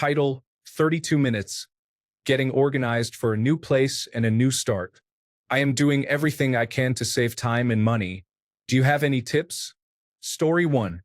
Title: 32 Minutes, Getting Organized for a New Place and a New Start. I am doing everything I can to save time and money. Do you have any tips? Story 1.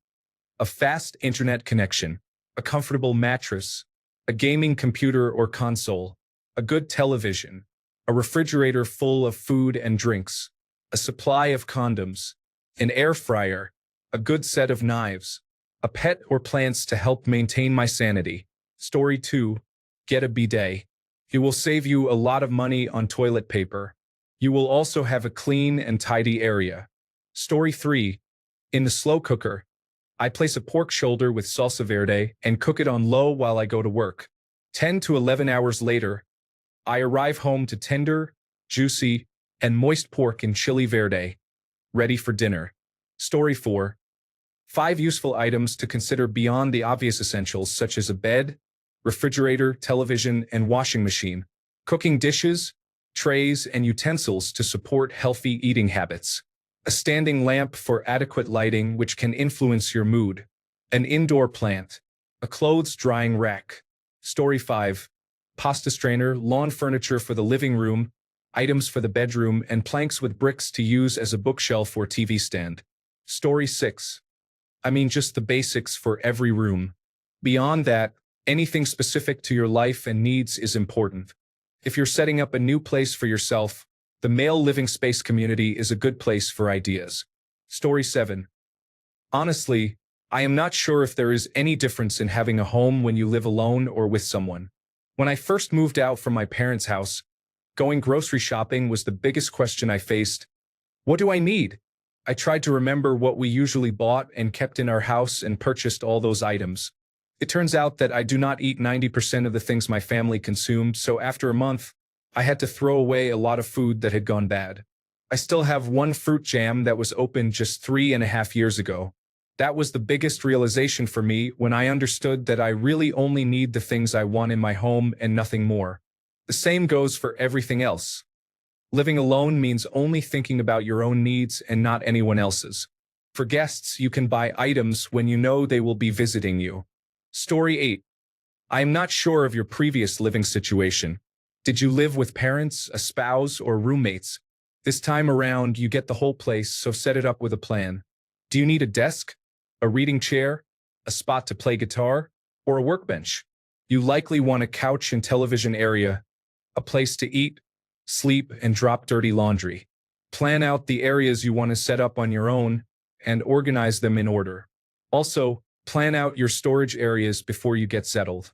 A fast internet connection, a comfortable mattress, a gaming computer or console, a good television, a refrigerator full of food and drinks, a supply of condoms, an air fryer, a good set of knives, a pet or plants to help maintain my sanity. Story 2. Get a bidet. It will save you a lot of money on toilet paper. You will also have a clean and tidy area. Story 3. In the slow cooker, I place a pork shoulder with salsa verde and cook it on low while I go to work. 10 to 11 hours later, I arrive home to tender, juicy, and moist pork in chili verde, ready for dinner. Story 4. 5 useful items to consider beyond the obvious essentials such as a bed, refrigerator, television, and washing machine. Cooking dishes, trays, and utensils to support healthy eating habits. A standing lamp for adequate lighting which can influence your mood. An indoor plant. A clothes drying rack. Story 5. Pasta strainer, lawn furniture for the living room, items for the bedroom, and planks with bricks to use as a bookshelf or TV stand. Story 6. Just the basics for every room. Beyond that, anything specific to your life and needs is important. If you're setting up a new place for yourself, the male living space community is a good place for ideas. Story 7. Honestly, I am not sure if there is any difference in having a home when you live alone or with someone. When I first moved out from my parents' house, going grocery shopping was the biggest question I faced. What do I need? I tried to remember what we usually bought and kept in our house and purchased all those items. It turns out that I do not eat 90% of the things my family consumed, so after a month, I had to throw away a lot of food that had gone bad. I still have one fruit jam that was opened just 3.5 years ago. That was the biggest realization for me when I understood that I really only need the things I want in my home and nothing more. The same goes for everything else. Living alone means only thinking about your own needs and not anyone else's. For guests, you can buy items when you know they will be visiting you. Story 8. I am not sure of your previous living situation. Did you live with parents, a spouse, or roommates? This time around, you get the whole place, so set it up with a plan. Do you need a desk, a reading chair, a spot to play guitar, or a workbench? You likely want a couch and television area, a place to eat, sleep, and drop dirty laundry. Plan out the areas you want to set up on your own and organize them in order. Also, plan out your storage areas before you get settled.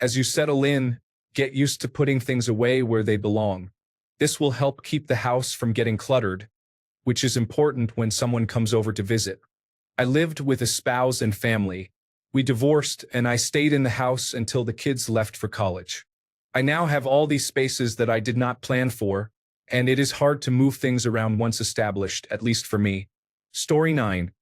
As you settle in, get used to putting things away where they belong. This will help keep the house from getting cluttered, which is important when someone comes over to visit. I lived with a spouse and family. We divorced, and I stayed in the house until the kids left for college. I now have all these spaces that I did not plan for, and it is hard to move things around once established, at least for me. Story 9.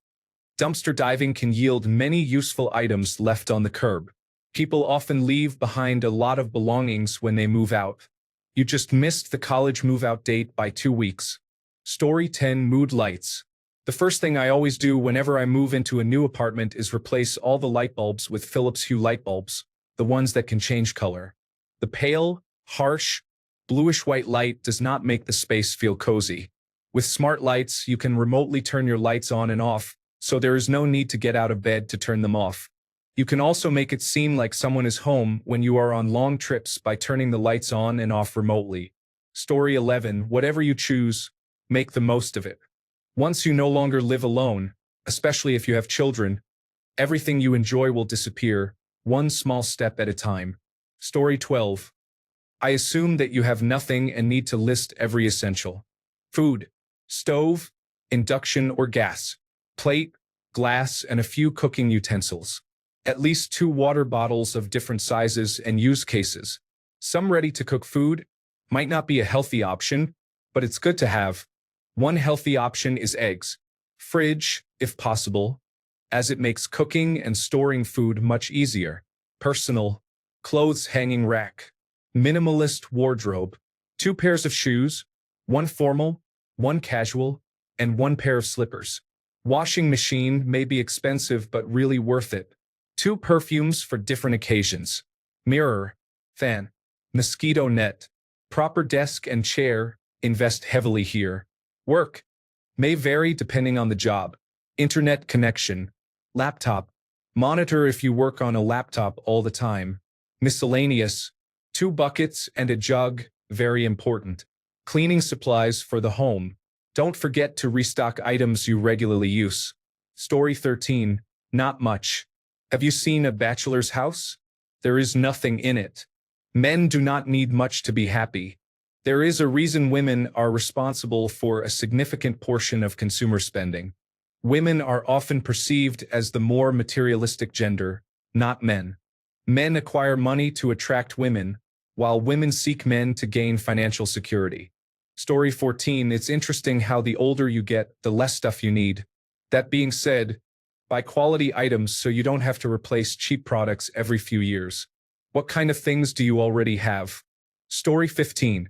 Dumpster diving can yield many useful items left on the curb. People often leave behind a lot of belongings when they move out. You just missed the college move-out date by 2 weeks. Story 10. Mood lights. The first thing I always do whenever I move into a new apartment is replace all the light bulbs with Philips Hue light bulbs, the ones that can change color. The pale, harsh, bluish-white light does not make the space feel cozy. With smart lights, you can remotely turn your lights on and off, so there is no need to get out of bed to turn them off. You can also make it seem like someone is home when you are on long trips by turning the lights on and off remotely. Story 11. Whatever you choose, make the most of it. Once you no longer live alone, especially if you have children, everything you enjoy will disappear, one small step at a time. Story 12. I assume that you have nothing and need to list every essential. Food, stove, induction or gas, plate, glass, and a few cooking utensils. At least 2 water bottles of different sizes and use cases. Some ready-to-cook food might not be a healthy option, but it's good to have. One healthy option is eggs. Fridge, if possible, as it makes cooking and storing food much easier. Personal, clothes hanging rack. Minimalist wardrobe. 2 pairs of shoes, 1 formal, 1 casual, and 1 pair of slippers. Washing machine may be expensive but really worth it. 2 perfumes for different occasions. Mirror, fan, mosquito net, proper desk and chair, invest heavily here. Work may vary depending on the job. Internet connection, laptop, monitor if you work on a laptop all the time. Miscellaneous, 2 buckets and a jug, very important. Cleaning supplies for the home. Don't forget to restock items you regularly use. Story 13, not much. Have you seen a bachelor's house? There is nothing in it. Men do not need much to be happy. There is a reason women are responsible for a significant portion of consumer spending. Women are often perceived as the more materialistic gender, not men. Men acquire money to attract women, while women seek men to gain financial security. Story 14, it's interesting how the older you get, the less stuff you need. That being said, buy quality items so you don't have to replace cheap products every few years. What kind of things do you already have? Story 15.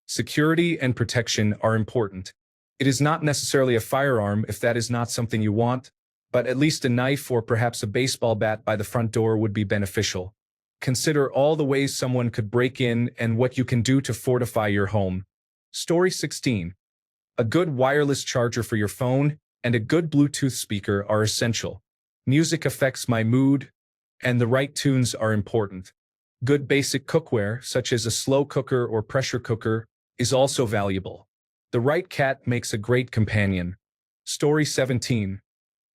Security and protection are important. It is not necessarily a firearm if that is not something you want, but at least a knife or perhaps a baseball bat by the front door would be beneficial. Consider all the ways someone could break in and what you can do to fortify your home. Story 16. A good wireless charger for your phone and a good Bluetooth speaker are essential. Music affects my mood, and the right tunes are important. Good basic cookware, such as a slow cooker or pressure cooker, is also valuable. The right cat makes a great companion. Story 17.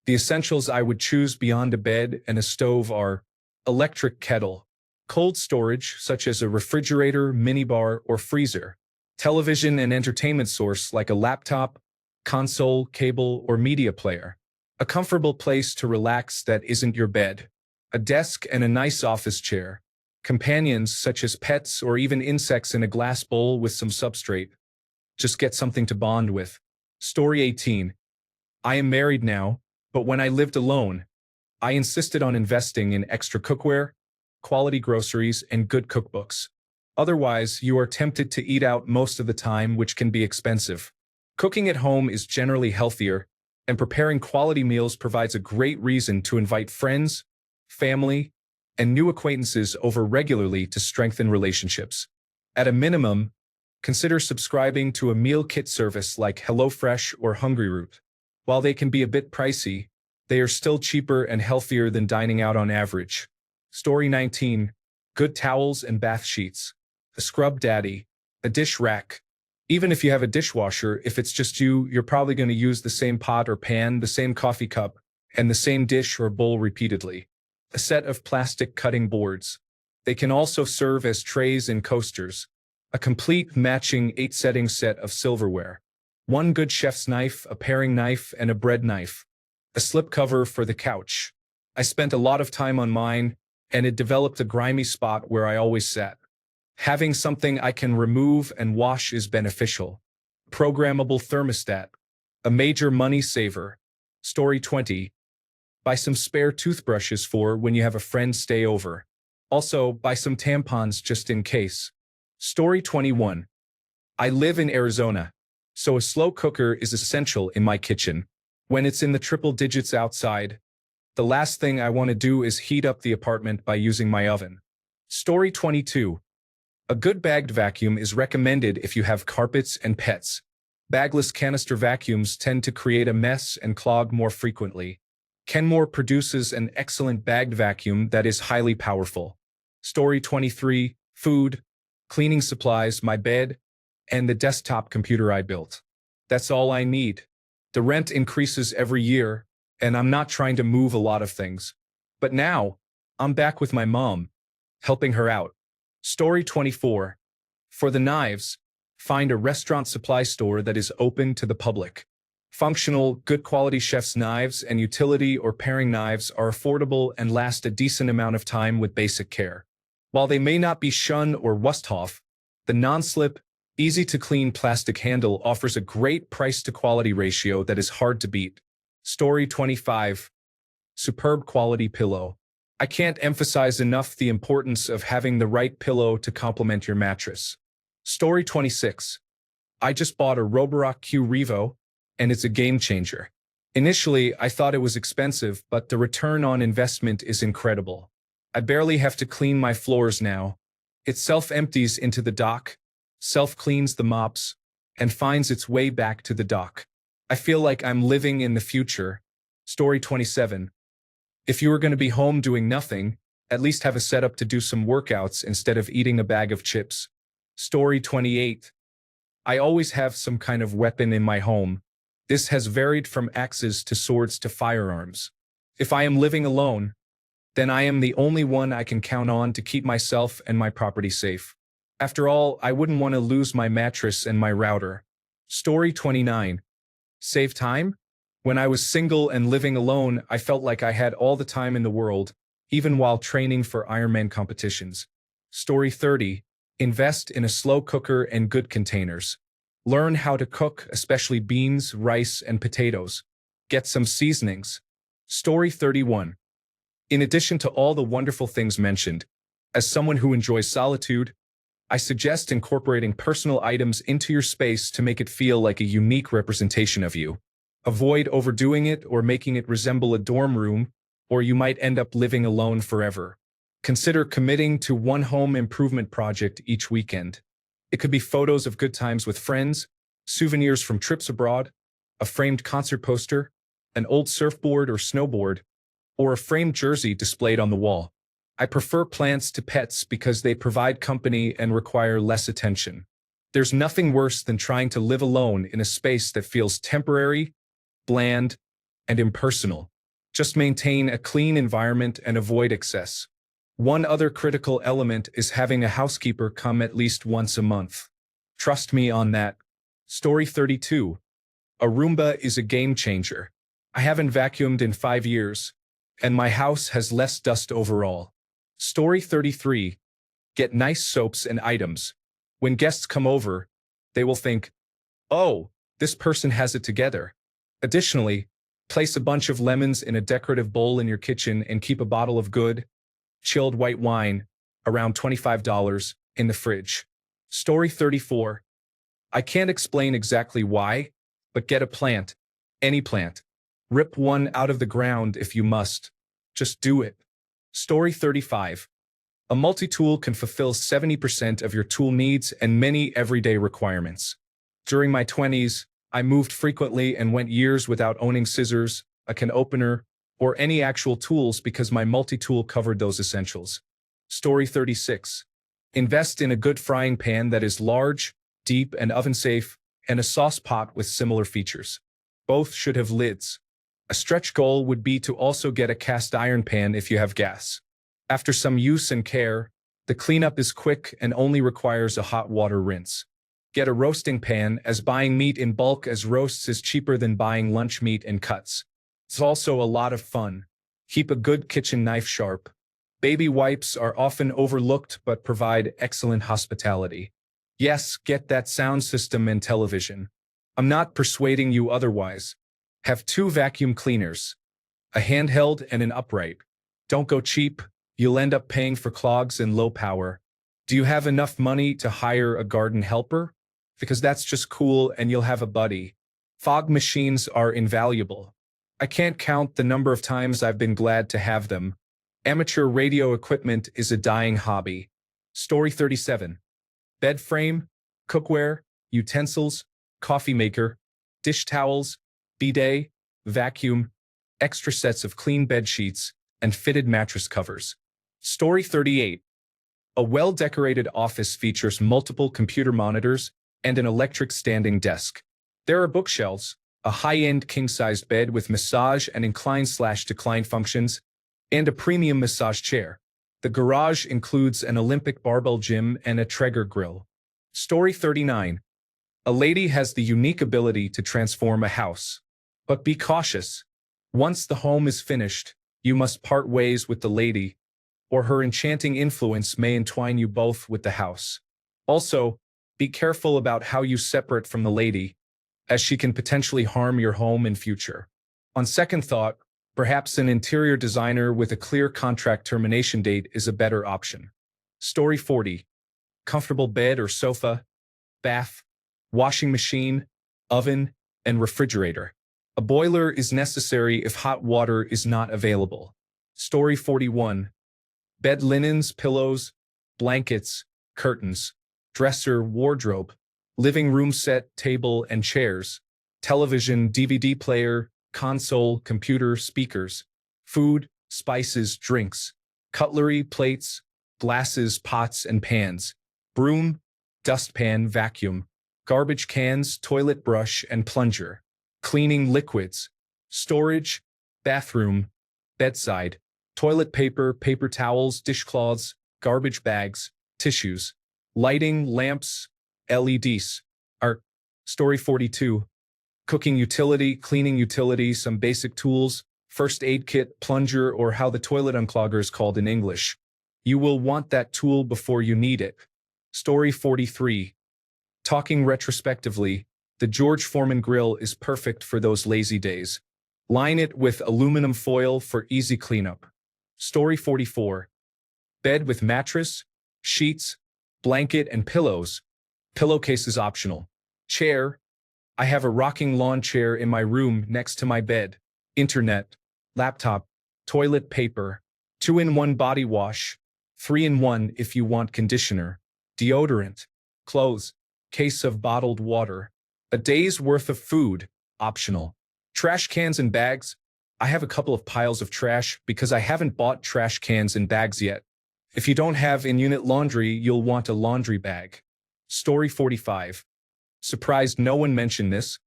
The essentials I would choose beyond a bed and a stove are electric kettle, cold storage, such as a refrigerator, minibar, or freezer, television and entertainment source like a laptop, console, cable, or media player, a comfortable place to relax that isn't your bed, a desk and a nice office chair, companions such as pets or even insects in a glass bowl with some substrate. Just get something to bond with. Story 18. I am married now, but when I lived alone, I insisted on investing in extra cookware, quality groceries, and good cookbooks. Otherwise, you are tempted to eat out most of the time, which can be expensive. Cooking at home is generally healthier, and preparing quality meals provides a great reason to invite friends, family, and new acquaintances over regularly to strengthen relationships. At a minimum, consider subscribing to a meal kit service like HelloFresh or HungryRoot. While they can be a bit pricey, they are still cheaper and healthier than dining out on average. Story 19. Good towels and bath sheets, a scrub daddy, a dish rack. Even if you have a dishwasher, if it's just you, you're probably going to use the same pot or pan, the same coffee cup, and the same dish or bowl repeatedly. A set of plastic cutting boards. They can also serve as trays and coasters. A complete matching 8-setting set of silverware. One good chef's knife, a paring knife, and a bread knife. A slipcover for the couch. I spent a lot of time on mine, and it developed a grimy spot where I always sat. Having something I can remove and wash is beneficial. Programmable thermostat. A major money saver. Story 20. Buy some spare toothbrushes for when you have a friend stay over. Also, buy some tampons just in case. Story 21. I live in Arizona, so a slow cooker is essential in my kitchen. When it's in the triple digits outside, the last thing I want to do is heat up the apartment by using my oven. Story 22. A good bagged vacuum is recommended if you have carpets and pets. Bagless canister vacuums tend to create a mess and clog more frequently. Kenmore produces an excellent bagged vacuum that is highly powerful. Story 23. Food, cleaning supplies, my bed, and the desktop computer I built. That's all I need. The rent increases every year, and I'm not trying to move a lot of things. But now, I'm back with my mom, helping her out. Story 24. For the knives, find a restaurant supply store that is open to the public. Functional, good quality chef's knives and utility or paring knives are affordable and last a decent amount of time with basic care. While they may not be Schun or Wusthof, the non-slip, easy-to-clean plastic handle offers a great price-to-quality ratio that is hard to beat. Story 25. Superb quality pillow. I can't emphasize enough the importance of having the right pillow to complement your mattress. Story 26. I just bought a Roborock Q Revo, and it's a game changer. Initially, I thought it was expensive, but the return on investment is incredible. I barely have to clean my floors now. It self-empties into the dock, self-cleans the mops, and finds its way back to the dock. I feel like I'm living in the future. Story 27. If you were going to be home doing nothing, at least have a setup to do some workouts instead of eating a bag of chips. Story 28. I always have some kind of weapon in my home. This has varied from axes to swords to firearms. If I am living alone, then I am the only one I can count on to keep myself and my property safe. After all, I wouldn't want to lose my mattress and my router. Story 29. Save time? When I was single and living alone, I felt like I had all the time in the world, even while training for Ironman competitions. Story 30. Invest in a slow cooker and good containers. Learn how to cook, especially beans, rice, and potatoes. Get some seasonings. Story 31. In addition to all the wonderful things mentioned, as someone who enjoys solitude, I suggest incorporating personal items into your space to make it feel like a unique representation of you. Avoid overdoing it or making it resemble a dorm room, or you might end up living alone forever. Consider committing to one home improvement project each weekend. It could be photos of good times with friends, souvenirs from trips abroad, a framed concert poster, an old surfboard or snowboard, or a framed jersey displayed on the wall. I prefer plants to pets because they provide company and require less attention. There's nothing worse than trying to live alone in a space that feels temporary, bland, and impersonal. Just maintain a clean environment and avoid excess. One other critical element is having a housekeeper come at least once a month. Trust me on that. Story 32. A Roomba is a game changer. I haven't vacuumed in 5 years, and my house has less dust overall. Story 33. Get nice soaps and items. When guests come over, they will think, "Oh, this person has it together." Additionally, place a bunch of lemons in a decorative bowl in your kitchen and keep a bottle of good, chilled white wine, around $25, in the fridge. Story 34. I can't explain exactly why, but get a plant. Any plant. Rip one out of the ground if you must. Just do it. Story 35. A multi-tool can fulfill 70% of your tool needs and many everyday requirements. During my 20s, I moved frequently and went years without owning scissors, a can opener, or any actual tools because my multi-tool covered those essentials. Story 36. Invest in a good frying pan that is large, deep, and oven-safe, and a sauce pot with similar features. Both should have lids. A stretch goal would be to also get a cast iron pan if you have gas. After some use and care, the cleanup is quick and only requires a hot water rinse. Get a roasting pan, as buying meat in bulk as roasts is cheaper than buying lunch meat in cuts. It's also a lot of fun. Keep a good kitchen knife sharp. Baby wipes are often overlooked but provide excellent hospitality. Yes, get that sound system and television. I'm not persuading you otherwise. Have 2 vacuum cleaners, a handheld and an upright. Don't go cheap, you'll end up paying for clogs and low power. Do you have enough money to hire a garden helper? Because that's just cool and you'll have a buddy. Fog machines are invaluable. I can't count the number of times I've been glad to have them. Amateur radio equipment is a dying hobby. Story 37. Bed frame, cookware, utensils, coffee maker, dish towels, bidet, vacuum, extra sets of clean bed sheets, and fitted mattress covers. Story 38. A well-decorated office features multiple computer monitors and an electric standing desk. There are bookshelves, a high-end king-sized bed with massage and incline/decline functions, and a premium massage chair. The garage includes an Olympic barbell gym and a Traeger grill. Story 39. A lady has the unique ability to transform a house. But be cautious. Once the home is finished, you must part ways with the lady, or her enchanting influence may entwine you both with the house. Also, be careful about how you separate from the lady, as she can potentially harm your home in future. On second thought, perhaps an interior designer with a clear contract termination date is a better option. Story 40. Comfortable bed or sofa, bath, washing machine, oven, and refrigerator. A boiler is necessary if hot water is not available. Story 41. Bed linens, pillows, blankets, curtains, dresser, wardrobe, living room set, table, and chairs, television, DVD player, console, computer, speakers, food, spices, drinks, cutlery, plates, glasses, pots, and pans, broom, dustpan, vacuum, garbage cans, toilet brush, and plunger, cleaning liquids, storage, bathroom, bedside, toilet paper, paper towels, dishcloths, garbage bags, tissues, lighting, lamps, LEDs. Art. Story 42. Cooking utility, cleaning utility, some basic tools, first aid kit, plunger, or how the toilet unclogger is called in English. You will want that tool before you need it. Story 43. Talking retrospectively, the George Foreman grill is perfect for those lazy days. Line it with aluminum foil for easy cleanup. Story 44. Bed with mattress, sheets, blanket, and pillows. Pillowcase is optional. Chair. I have a rocking lawn chair in my room next to my bed. Internet, laptop, toilet paper, 2-in-1 body wash, 3-in-1 if you want conditioner, deodorant, clothes, case of bottled water, a day's worth of food, optional. Trash cans and bags. I have a couple of piles of trash because I haven't bought trash cans and bags yet. If you don't have in-unit laundry, you'll want a laundry bag. Story 45. Surprised no one mentioned this,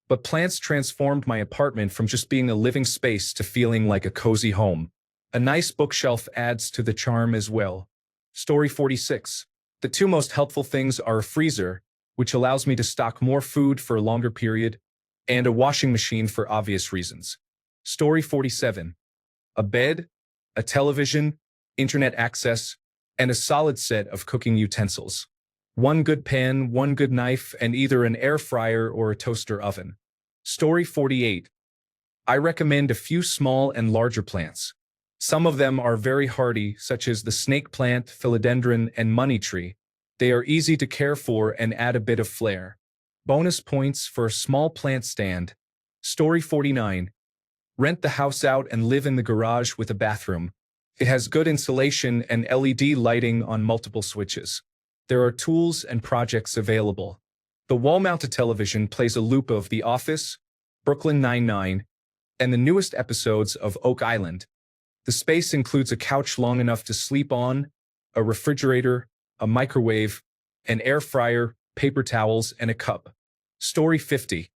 but plants transformed my apartment from just being a living space to feeling like a cozy home. A nice bookshelf adds to the charm as well. Story 46. The two most helpful things are a freezer, which allows me to stock more food for a longer period, and a washing machine for obvious reasons. Story 47. A bed, a television, internet access, and a solid set of cooking utensils. One good pan, one good knife, and either an air fryer or a toaster oven. Story 48. I recommend a few small and larger plants. Some of them are very hardy, such as the snake plant, philodendron, and money tree. They are easy to care for and add a bit of flair. Bonus points for a small plant stand. Story 49. Rent the house out and live in the garage with a bathroom. It has good insulation and LED lighting on multiple switches. There are tools and projects available. The wall-mounted television plays a loop of The Office, Brooklyn Nine-Nine, and the newest episodes of Oak Island. The space includes a couch long enough to sleep on, a refrigerator, a microwave, an air fryer, paper towels, and a cup. Story 50.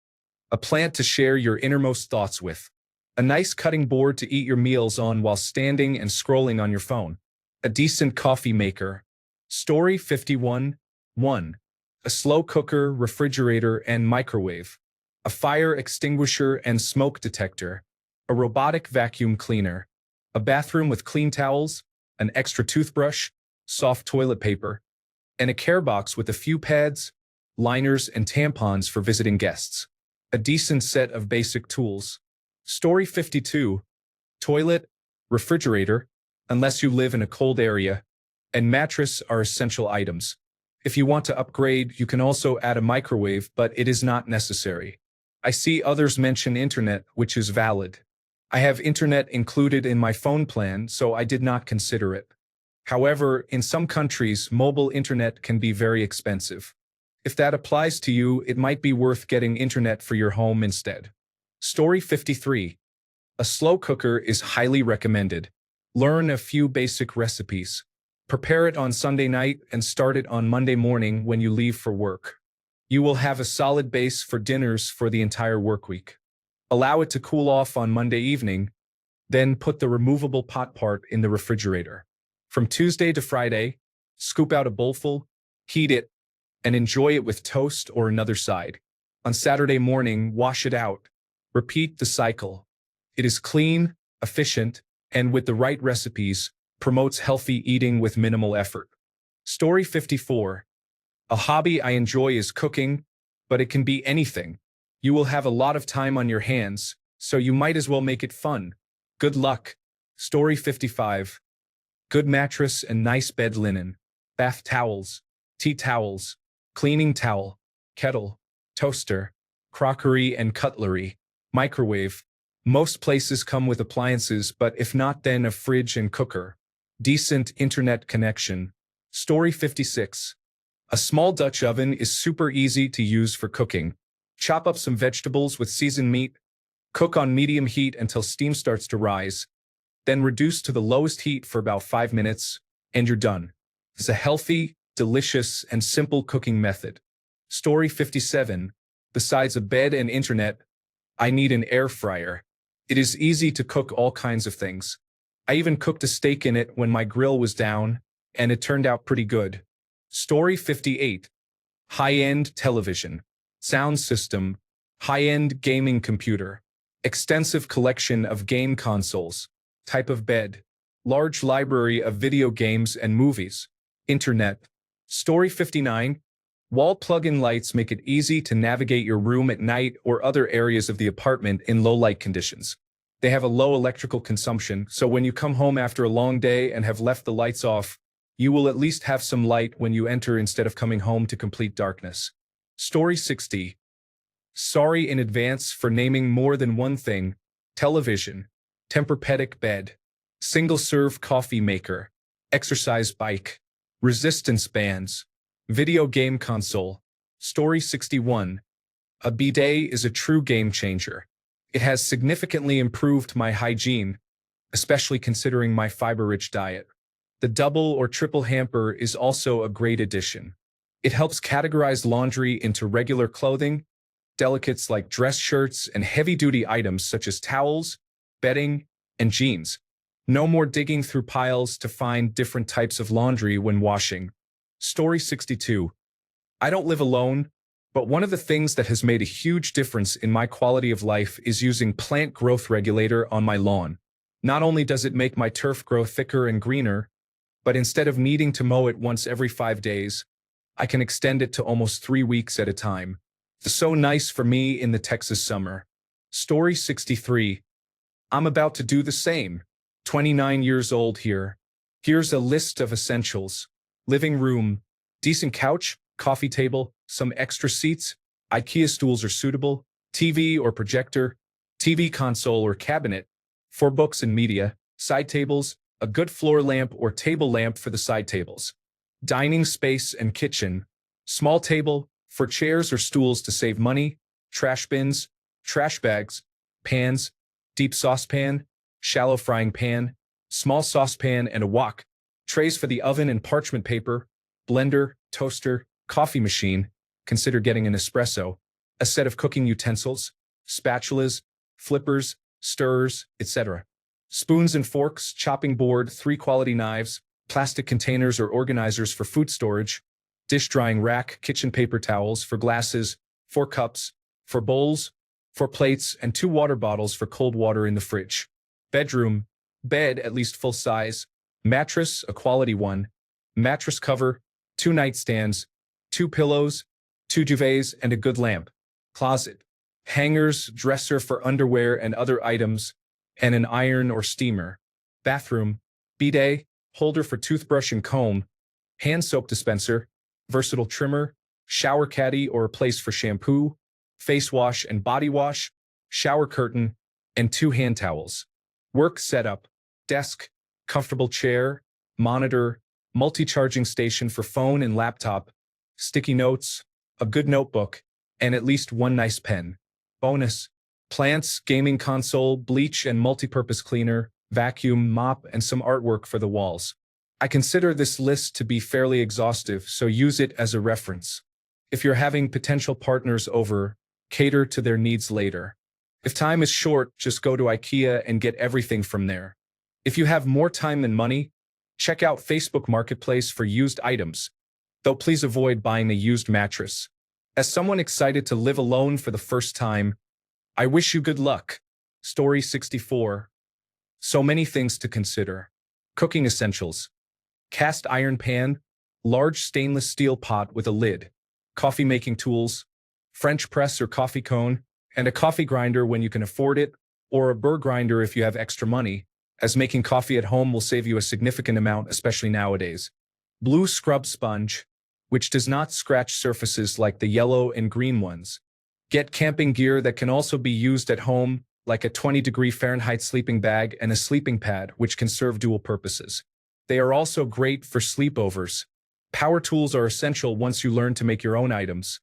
A plant to share your innermost thoughts with. A nice cutting board to eat your meals on while standing and scrolling on your phone. A decent coffee maker. Story 51. 1. A slow cooker, refrigerator, and microwave. A fire extinguisher and smoke detector. A robotic vacuum cleaner. A bathroom with clean towels, an extra toothbrush, soft toilet paper, and a care box with a few pads, liners, and tampons for visiting guests. A decent set of basic tools. Story 52. Toilet, refrigerator, unless you live in a cold area, and mattress are essential items. If you want to upgrade, you can also add a microwave, but it is not necessary. I see others mention internet, which is valid. I have internet included in my phone plan, so I did not consider it. However, in some countries, mobile internet can be very expensive. If that applies to you, it might be worth getting internet for your home instead. Story 53. A slow cooker is highly recommended. Learn a few basic recipes. Prepare it on Sunday night and start it on Monday morning when you leave for work. You will have a solid base for dinners for the entire work week. Allow it to cool off on Monday evening, then put the removable pot part in the refrigerator. From Tuesday to Friday, scoop out a bowlful, heat it, and enjoy it with toast or another side. On Saturday morning, wash it out. Repeat the cycle. It is clean, efficient, and with the right recipes, promotes healthy eating with minimal effort. Story 54. A hobby I enjoy is cooking, but it can be anything. You will have a lot of time on your hands, so you might as well make it fun. Good luck. Story 55. Good mattress and nice bed linen. Bath towels, tea towels, cleaning towel, kettle, toaster, crockery and cutlery, microwave. Most places come with appliances, but if not, then a fridge and cooker. decent internet connection. Story 56. A small Dutch oven is super easy to use for cooking. Chop up some vegetables with seasoned meat, cook on medium heat until steam starts to rise, then reduce to the lowest heat for about 5 minutes, and you're done. It's a healthy, delicious, and simple cooking method. Story 57. Besides a bed and internet, I need an air fryer. It is easy to cook all kinds of things. I even cooked a steak in it when my grill was down, and it turned out pretty good. Story 58. High-end television, sound system, high-end gaming computer, extensive collection of game consoles, type of bed, large library of video games and movies, internet. Story 59. Wall plug-in lights make it easy to navigate your room at night or other areas of the apartment in low light conditions. They have a low electrical consumption, so when you come home after a long day and have left the lights off, you will at least have some light when you enter instead of coming home to complete darkness. Story 60. Sorry in advance for naming more than one thing. Television, Tempur-Pedic bed, single-serve coffee maker, exercise bike, resistance bands, video game console. Story 61. A bidet is a true game changer. It has significantly improved my hygiene, especially considering my fiber-rich diet. The double or triple hamper is also a great addition. It helps categorize laundry into regular clothing, delicates like dress shirts, and heavy-duty items such as towels, bedding, and jeans. No more digging through piles to find different types of laundry when washing. Story 62. I don't live alone, but one of the things that has made a huge difference in my quality of life is using plant growth regulator on my lawn. Not only does it make my turf grow thicker and greener, but instead of needing to mow it once every 5 days, I can extend it to almost 3 weeks at a time. It's so nice for me in the Texas summer. Story 63. I'm about to do the same. 29 years old here. Here's a list of essentials. Living room, decent couch, coffee table, some extra seats, IKEA stools are suitable, TV or projector, TV console or cabinet, 4 books and media, side tables, a good floor lamp or table lamp for the side tables, dining space and kitchen, small table for chairs or stools to save money, trash bins, trash bags, pans, deep saucepan, shallow frying pan, small saucepan and a wok, trays for the oven and parchment paper, blender, toaster, coffee machine, consider getting an espresso, a set of cooking utensils, spatulas, flippers, stirrers, etc. Spoons and forks, chopping board, 3 quality knives, plastic containers or organizers for food storage, dish drying rack, kitchen paper towels for glasses, 4 cups, for bowls, 4 plates, and 2 water bottles for cold water in the fridge. Bedroom, bed at least full size, mattress, a quality one, mattress cover, 2 nightstands, 2 pillows, 2 duvets, and a good lamp. Closet, hangers, dresser for underwear and other items, and an iron or steamer. Bathroom, bidet, holder for toothbrush and comb, hand soap dispenser, versatile trimmer, shower caddy or a place for shampoo, face wash and body wash, shower curtain, and 2 hand towels. Work setup, desk, comfortable chair, monitor, multi-charging station for phone and laptop, sticky notes, a good notebook, and at least 1 nice pen. Bonus, plants, gaming console, bleach and multi-purpose cleaner, vacuum, mop, and some artwork for the walls. I consider this list to be fairly exhaustive, so use it as a reference. If you're having potential partners over, cater to their needs later. If time is short, just go to IKEA and get everything from there. If you have more time than money, check out Facebook Marketplace for used items, though please avoid buying a used mattress. As someone excited to live alone for the first time, I wish you good luck. Story 64. So many things to consider. Cooking essentials. Cast iron pan, large stainless steel pot with a lid, coffee making tools, French press or coffee cone, and a coffee grinder when you can afford it, or a burr grinder if you have extra money, as making coffee at home will save you a significant amount, especially nowadays. Blue scrub sponge, which does not scratch surfaces like the yellow and green ones. Get camping gear that can also be used at home, like a 20-degree Fahrenheit sleeping bag and a sleeping pad, which can serve dual purposes. They are also great for sleepovers. Power tools are essential once you learn to make your own items.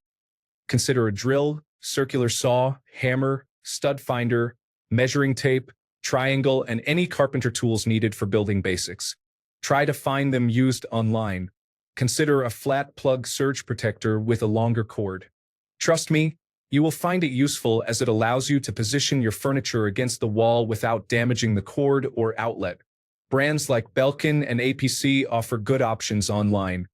Consider a drill, circular saw, hammer, stud finder, measuring tape, triangle, and any carpenter tools needed for building basics. Try to find them used online. Consider a flat plug surge protector with a longer cord. Trust me, you will find it useful as it allows you to position your furniture against the wall without damaging the cord or outlet. Brands like Belkin and APC offer good options online.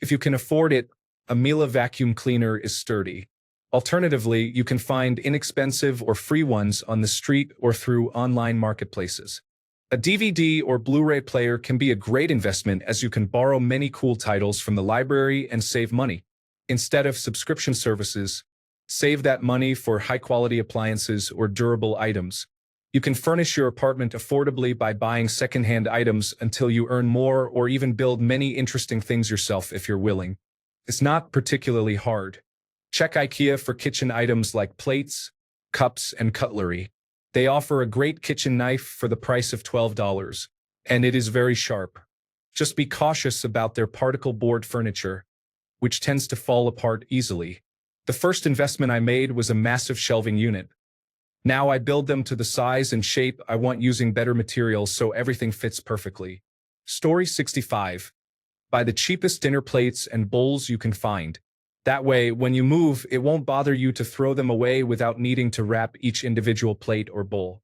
If you can afford it, a Miele vacuum cleaner is sturdy. Alternatively, you can find inexpensive or free ones on the street or through online marketplaces. A DVD or Blu-ray player can be a great investment as you can borrow many cool titles from the library and save money. Instead of subscription services, save that money for high-quality appliances or durable items. You can furnish your apartment affordably by buying second-hand items until you earn more or even build many interesting things yourself if you're willing. It's not particularly hard. Check IKEA for kitchen items like plates, cups, and cutlery. They offer a great kitchen knife for the price of $12, and it is very sharp. Just be cautious about their particle board furniture, which tends to fall apart easily. The first investment I made was a massive shelving unit. Now I build them to the size and shape I want using better materials so everything fits perfectly. Story 65. Buy the cheapest dinner plates and bowls you can find. That way, when you move, it won't bother you to throw them away without needing to wrap each individual plate or bowl.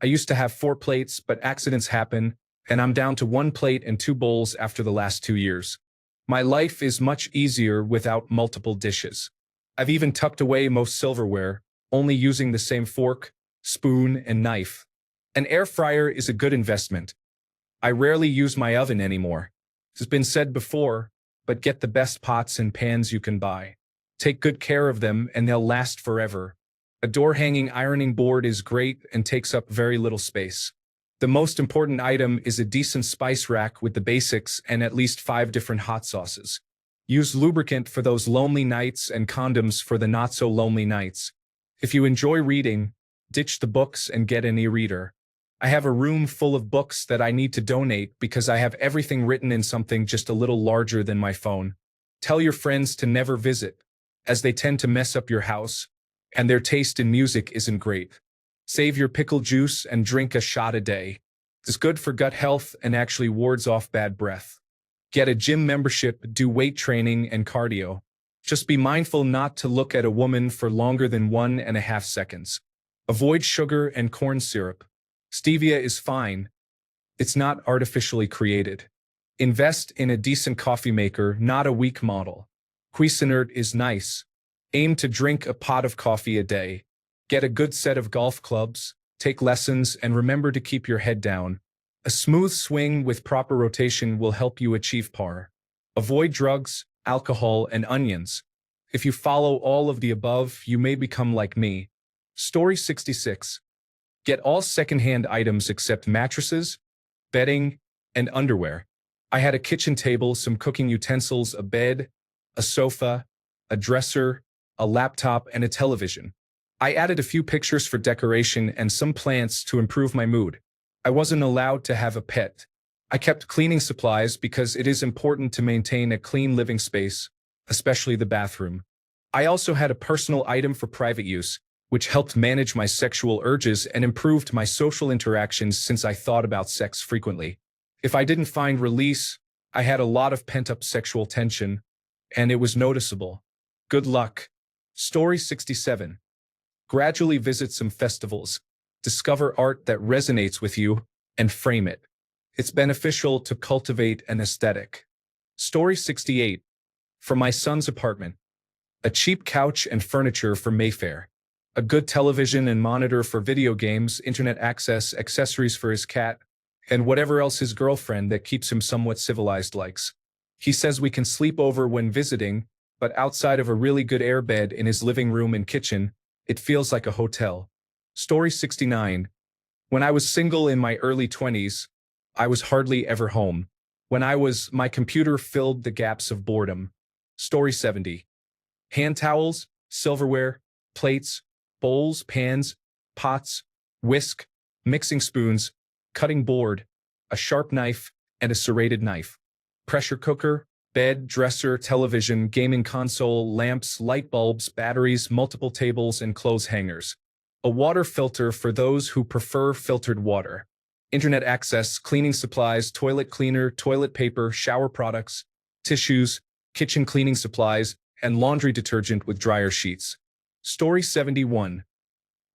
I used to have 4 plates, but accidents happen, and I'm down to 1 plate and 2 bowls after the last 2 years. My life is much easier without multiple dishes. I've even tucked away most silverware, only using the same fork, spoon, and knife. An air fryer is a good investment. I rarely use my oven anymore. It's been said before, but get the best pots and pans you can buy. Take good care of them and they'll last forever. A door-hanging ironing board is great and takes up very little space. The most important item is a decent spice rack with the basics and at least 5 different hot sauces. Use lubricant for those lonely nights and condoms for the not-so-lonely nights. If you enjoy reading, ditch the books and get an e-reader. I have a room full of books that I need to donate because I have everything written in something just a little larger than my phone. Tell your friends to never visit, as they tend to mess up your house, and their taste in music isn't great. Save your pickle juice and drink a shot a day. It's good for gut health and actually wards off bad breath. Get a gym membership, do weight training and cardio. Just be mindful not to look at a woman for longer than 1.5 seconds. Avoid sugar and corn syrup. Stevia is fine. It's not artificially created. Invest in a decent coffee maker, not a weak model. Cuisinart is nice. Aim to drink a pot of coffee a day. Get a good set of golf clubs, take lessons, and remember to keep your head down. A smooth swing with proper rotation will help you achieve par. Avoid drugs, alcohol, and onions. If you follow all of the above, you may become like me. Story 66. Get all second-hand items except mattresses, bedding, and underwear. I had a kitchen table, some cooking utensils, a bed, a sofa, a dresser, a laptop, and a television. I added a few pictures for decoration and some plants to improve my mood. I wasn't allowed to have a pet. I kept cleaning supplies because it is important to maintain a clean living space, especially the bathroom. I also had a personal item for private use, which helped manage my sexual urges and improved my social interactions since I thought about sex frequently. If I didn't find release, I had a lot of pent-up sexual tension, and it was noticeable. Good luck. Story 67. Gradually visit some festivals. Discover art that resonates with you, and frame it. It's beneficial to cultivate an aesthetic. Story 68. From my son's apartment. A cheap couch and furniture for Mayfair. A good television and monitor for video games, internet access, accessories for his cat, and whatever else his girlfriend that keeps him somewhat civilized likes. He says we can sleep over when visiting, but outside of a really good airbed in his living room and kitchen, it feels like a hotel. Story 69. When I was single in my early 20s, I was hardly ever home. My computer filled the gaps of boredom. Story 70. Hand towels, silverware, plates, bowls, pans, pots, whisk, mixing spoons, cutting board, a sharp knife, and a serrated knife. Pressure cooker, bed, dresser, television, gaming console, lamps, light bulbs, batteries, multiple tables, and clothes hangers. A water filter for those who prefer filtered water. Internet access, cleaning supplies, toilet cleaner, toilet paper, shower products, tissues, kitchen cleaning supplies, and laundry detergent with dryer sheets. Story 71.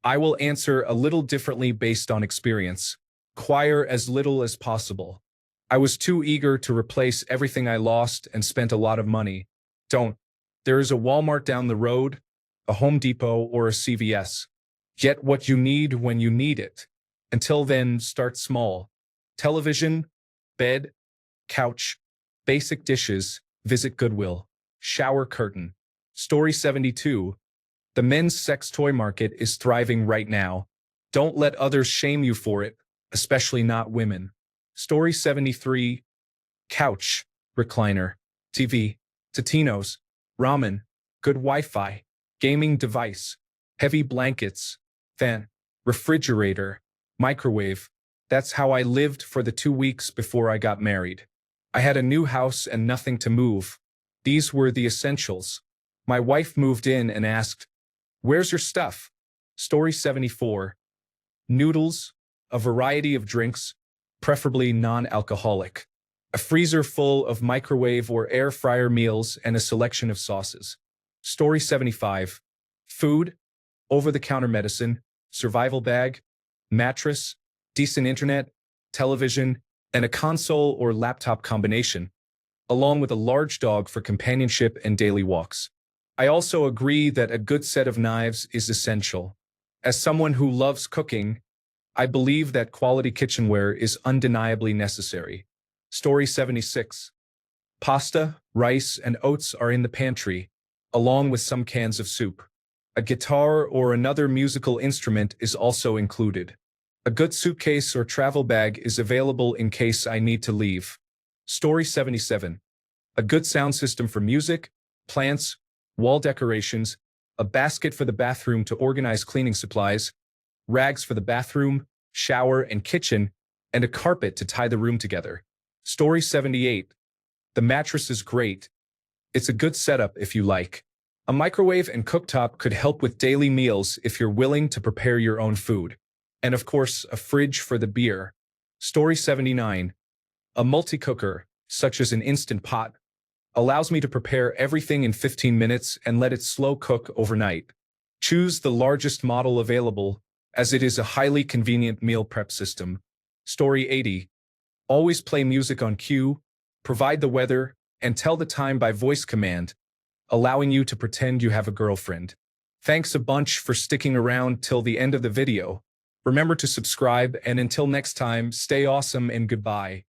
I will answer a little differently based on experience. Acquire as little as possible. I was too eager to replace everything I lost and spent a lot of money. Don't. There is a Walmart down the road, a Home Depot, or a CVS. Get what you need when you need it. Until then, start small. Television, bed, couch, basic dishes, visit Goodwill. Shower curtain. Story 72. The men's sex toy market is thriving right now. Don't let others shame you for it, especially not women. Story 73. Couch, recliner, TV, Totino's, ramen, good Wi-Fi, gaming device, heavy blankets, fan, refrigerator, microwave. That's how I lived for the 2 weeks before I got married. I had a new house and nothing to move. These were the essentials. My wife moved in and asked, "Where's your stuff?" Story 74. Noodles, a variety of drinks, preferably non-alcoholic. A freezer full of microwave or air fryer meals and a selection of sauces. Story 75. Food, over-the-counter medicine, survival bag, mattress, decent internet, television, and a console or laptop combination, along with a large dog for companionship and daily walks. I also agree that a good set of knives is essential. As someone who loves cooking, I believe that quality kitchenware is undeniably necessary. Story 76. Pasta, rice, and oats are in the pantry, along with some cans of soup. A guitar or another musical instrument is also included. A good suitcase or travel bag is available in case I need to leave. Story 77. A good sound system for music, plants, wall decorations, a basket for the bathroom to organize cleaning supplies, rags for the bathroom, shower, and kitchen, and a carpet to tie the room together. Story 78. The mattress is great. It's a good setup if you like. A microwave and cooktop could help with daily meals if you're willing to prepare your own food. And of course, a fridge for the beer. Story 79. A multi-cooker, such as an Instant Pot, allows me to prepare everything in 15 minutes and let it slow cook overnight. Choose the largest model available, as it is a highly convenient meal prep system. Story 80. Always play music on cue, provide the weather, and tell the time by voice command, allowing you to pretend you have a girlfriend. Thanks a bunch for sticking around till the end of the video. Remember to subscribe, and until next time, stay awesome and goodbye.